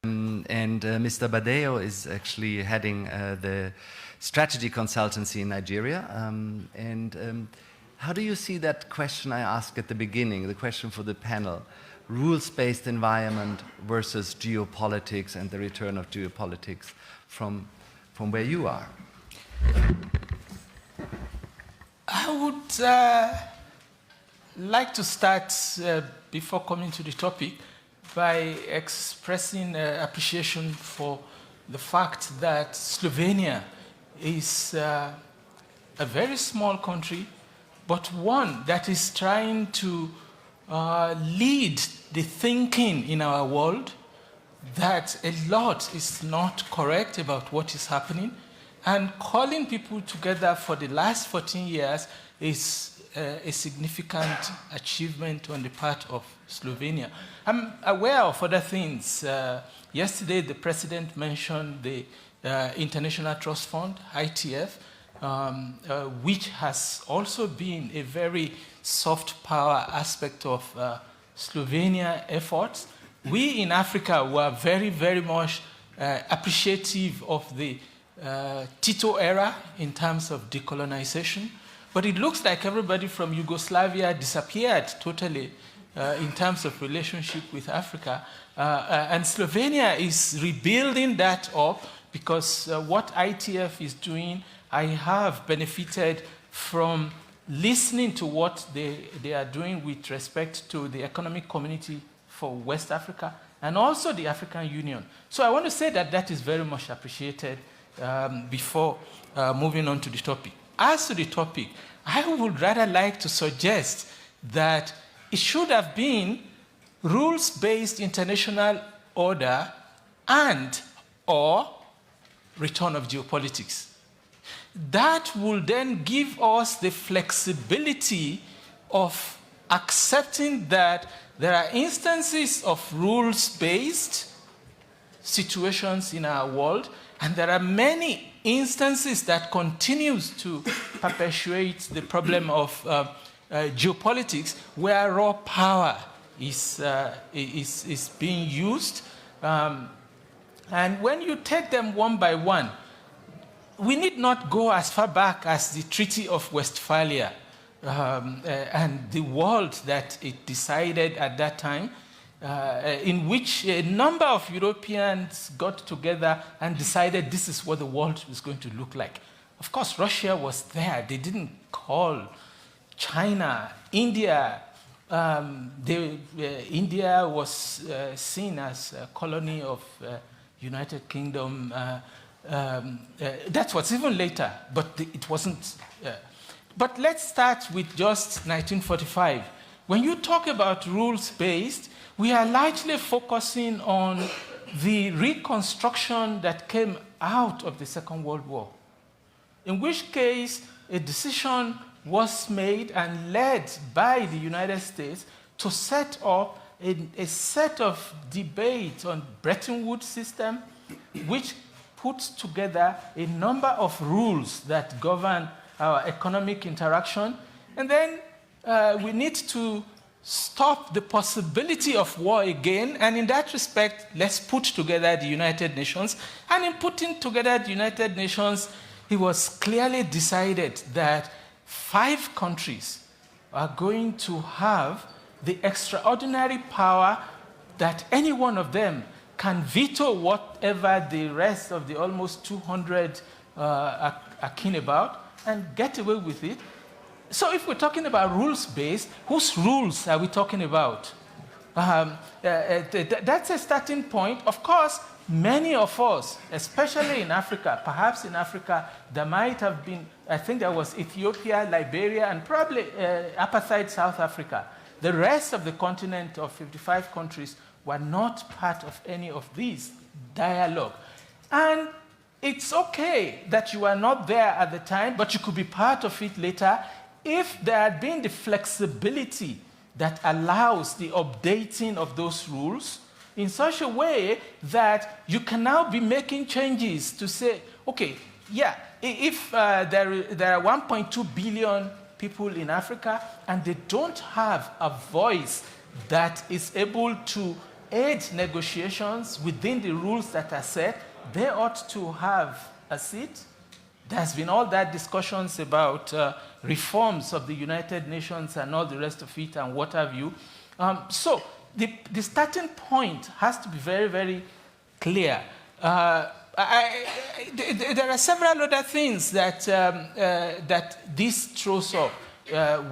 Mr. Badejo is actually heading the strategy consultancy in Nigeria. How do you see that question I asked at the beginning, the question for the panel, rules-based environment versus geopolitics and the return of geopolitics from where you are? I would like to start, before coming to the topic, by expressing appreciation for the fact that Slovenia is a very small country, but one that is trying to lead the thinking in our world, that a lot is not correct about what is happening, and calling people together for the last 14 years is a significant achievement on the part of Slovenia. I'm aware of other things. Yesterday, the president mentioned the International Trust Fund, ITF, which has also been a very soft power aspect of Slovenia efforts. We in Africa were very, very much appreciative of the Tito era in terms of decolonization. But it looks like everybody from Yugoslavia disappeared totally in terms of relationship with Africa. And Slovenia is rebuilding that up because what ITF is doing, I have benefited from listening to what they are doing with respect to the Economic Community for West Africa and also the African Union. So I want to say that that is very much appreciated before moving on to the topic. As to the topic, I would rather like to suggest that it should have been rules-based international order and or return of geopolitics. That will then give us the flexibility of accepting that there are instances of rules-based situations in our world, and there are many instances that continues to perpetuate the problem of geopolitics, where raw power is being used. And when you take them one by one, we need not go as far back as the Treaty of Westphalia and the world that it decided at that time, in which a number of Europeans got together and decided this is what the world was going to look like. Of course, Russia was there. They didn't call China, India. India was seen as a colony of United Kingdom. That was even later, but it wasn't. But let's start with just 1945. When you talk about rules-based, we are largely focusing on the reconstruction that came out of the Second World War, in which case a decision was made and led by the United States to set up a set of debates on Bretton Woods system, which puts together a number of rules that govern our economic interaction. And then we need to stop the possibility of war again, and in that respect, let's put together the United Nations. And in putting together the United Nations, it was clearly decided that 5 countries are going to have the extraordinary power that any one of them can veto whatever the rest of the almost 200 are keen about and get away with it. So if we're talking about rules-based, whose rules are we talking about? That's a starting point. Of course, many of us, especially in Africa, perhaps in Africa, there might have been, I think there was Ethiopia, Liberia, and probably apartheid South Africa. The rest of the continent of 55 countries were not part of any of these dialogue. And it's okay that you are not there at the time, but you could be part of it later if there had been the flexibility that allows the updating of those rules in such a way that you can now be making changes to say, okay, yeah, if there are 1.2 billion people in Africa and they don't have a voice that is able to aid negotiations within the rules that are set, they ought to have a seat. There's been all that discussions about reforms of the United Nations and all the rest of it and what have you. So the starting point has to be very, very clear. There are several other things that, that this throws up.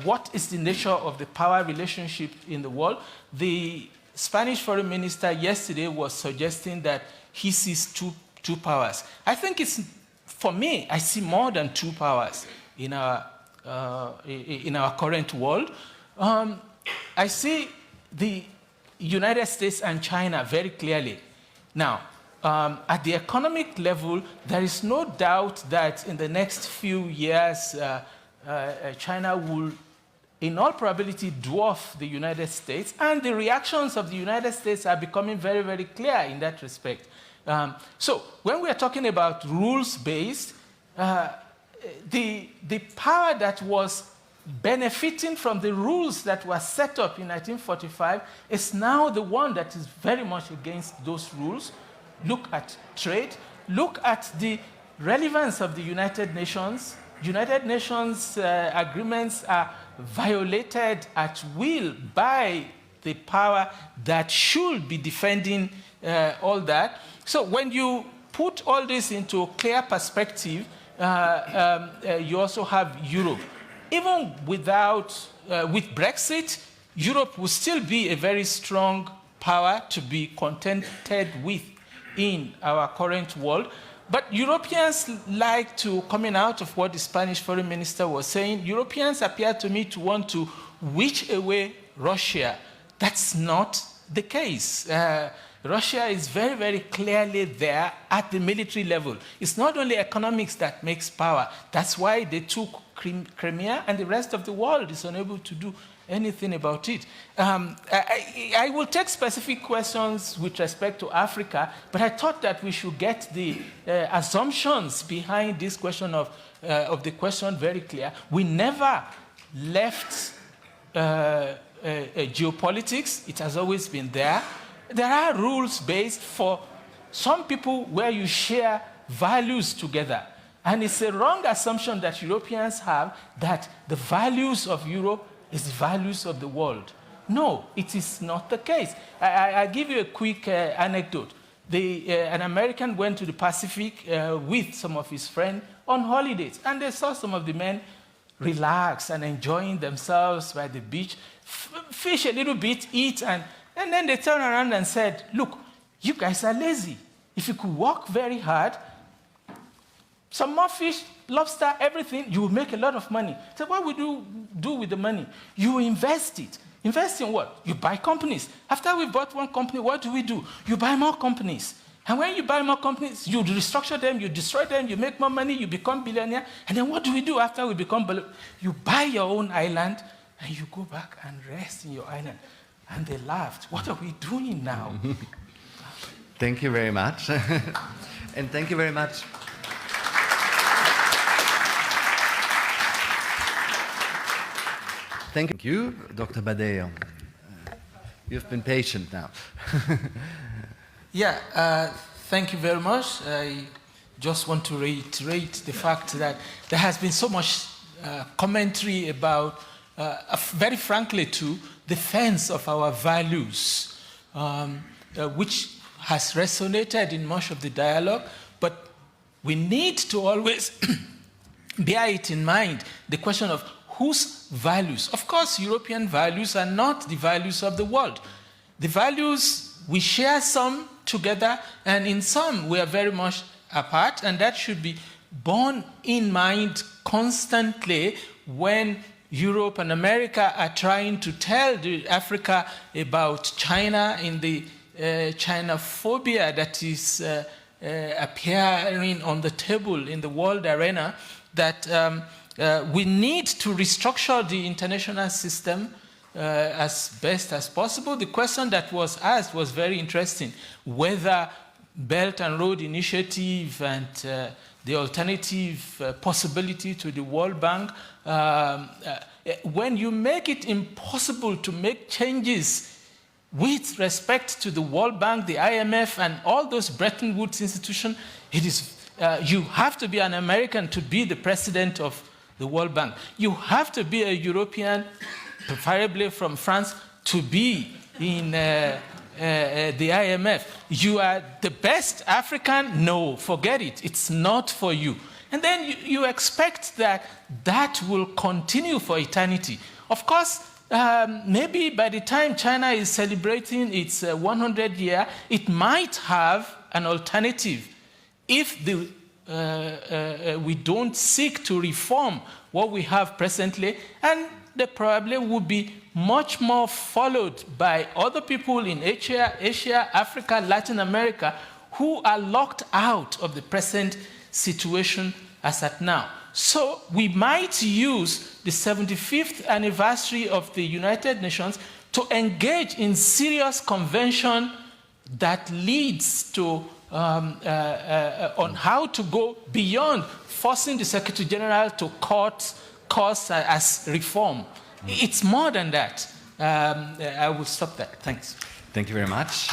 What is the nature of the power relationship in the world? The Spanish foreign minister yesterday was suggesting that he sees two powers. I think it's, for me, I see more than two powers in our current world. I see the United States and China very clearly. Now, at the economic level, there is no doubt that in the next few years, China will, in all probability, dwarf the United States, and the reactions of the United States are becoming very, very clear in that respect. So when we are talking about rules-based, the power that was benefiting from the rules that were set up in 1945 is now the one that is very much against those rules. Look at trade. Look at the relevance of the United Nations. United Nations agreements are violated at will by the power that should be defending all that. So when you put all this into a clear perspective, you also have Europe. Even without, with Brexit, Europe will still be a very strong power to be contented with in our current world. But Europeans like to, coming out of what the Spanish foreign minister was saying, Europeans appear to me to want to wish away Russia. That's not the case. Russia is very, very clearly there at the military level. It's not only economics that makes power. That's why they took Crimea, and the rest of the world is unable to do anything about it. I will take specific questions with respect to Africa, but I thought that we should get the assumptions behind this question of the question very clear. We never left geopolitics. It has always been there. There are rules based for some people where you share values together. And it's a wrong assumption that Europeans have that the values of Europe is the values of the world. No, it is not the case. I'll give you a quick anecdote. An American went to the Pacific with some of his friends on holidays, and they saw some of the men relax and enjoying themselves by the beach, fish a little bit, eat, and then they turned around and said, look, you guys are lazy. If you could work very hard, some more fish, lobster, everything, you will make a lot of money. So what would you do with the money? You invest it. Invest in what? You buy companies. After we bought one company, what do? You buy more companies. And when you buy more companies, you restructure them, you destroy them, you make more money, you become billionaire. And then what do we do after we become billionaire? You buy your own island, and you go back and rest in your island. And they laughed. What are we doing now? Thank you very much. And thank you very much. Thank you, Dr. Badejo. You've been patient now. Yeah, thank you very much. I just want to reiterate the fact that there has been so much commentary about, very frankly too, defense of our values, which has resonated in much of the dialogue, but we need to always bear it in mind, the question of whose values. Of course, European values are not the values of the world. The values, we share some together, and in some we are very much apart, and that should be borne in mind constantly when Europe and America are trying to tell Africa about China in the China-phobia that is appearing on the table in the world arena, that we need to restructure the international system as best as possible. The question that was asked was very interesting, whether Belt and Road Initiative and the alternative possibility to the World Bank, when you make it impossible to make changes with respect to the World Bank, the IMF, and all those Bretton Woods institutions, it is, you have to be an American to be the president of the World Bank. You have to be a European, preferably from France, to be in the IMF. You are the best African? No, forget it. It's not for you. And then you expect that that will continue for eternity. Of course, maybe by the time China is celebrating its 100th year, it might have an alternative if we don't seek to reform what we have presently, and they probably would be much more followed by other people in Asia, Africa, Latin America, who are locked out of the present situation as at now. So we might use the 75th anniversary of the United Nations to engage in serious convention that leads to on how to go beyond forcing the Secretary General to course as reform. It's more than that. I will stop there. Thanks. Thank you very much.